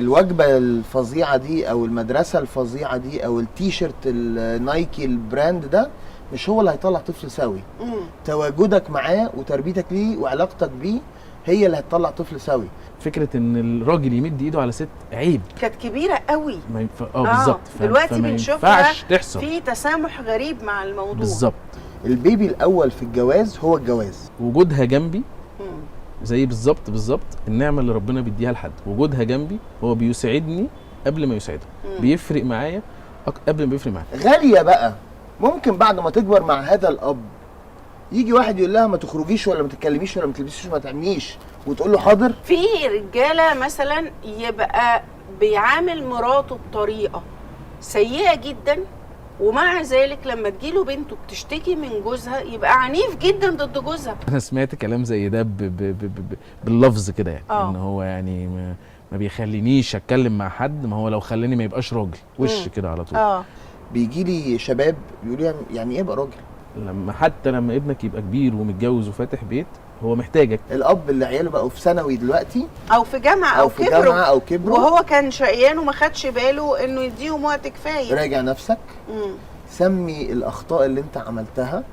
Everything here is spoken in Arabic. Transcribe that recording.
الوجبه الفظيعه دي او المدرسه الفظيعه دي او التيشيرت النايكي البراند ده مش هو اللي هيطلع طفل سوي. تواجدك معاه وتربيتك ليه وعلاقتك بيه هي اللي هتطلع طفل سوي. فكره ان الراجل يمد ايده على ست عيب كانت كبيره قوي. ما بالظبط. دلوقتي بنشوفها تحصل في تسامح غريب مع الموضوع بالظبط. البيبي الاول في الجواز هو الجواز. وجودها جنبي زي بالظبط النعمه اللي ربنا بيديها لحد، وجودها جنبي هو بيسعدني قبل ما يسعدها، بيفرق معايا قبل ما بيفرق معايا. غاليه بقى ممكن بعد ما تكبر مع هذا الاب يجي واحد يقول لها ما تخرجيش ولا ما تتكلميش ولا ما تلبسيش وما تعمليش، وتقول له حاضر. في رجاله مثلا يبقى بيعامل مراته بطريقه سيئه جدا، ومع ذلك لما تجيله بنته بتشتكي من جوزها يبقى عنيف جدا ضد جوزها. انا سمعت كلام زي ده باللفظ كده يعني ان هو يعني ما بيخلينيش اتكلم مع حد، ما هو لو خلاني ما يبقاش راجل وش كده على طول. بيجي لي شباب بيقولوا لي يعني ايه ابقى راجل؟ حتى لما ابنك يبقى كبير ومتجوز وفاتح بيت هو محتاجك. الاب اللي عياله بقوا في ثانوي دلوقتي او في جامعه او كبروا وهو كان شقيان وما خدش باله انه يديهم وقت كفايه. راجع نفسك، سمي الاخطاء اللي انت عملتها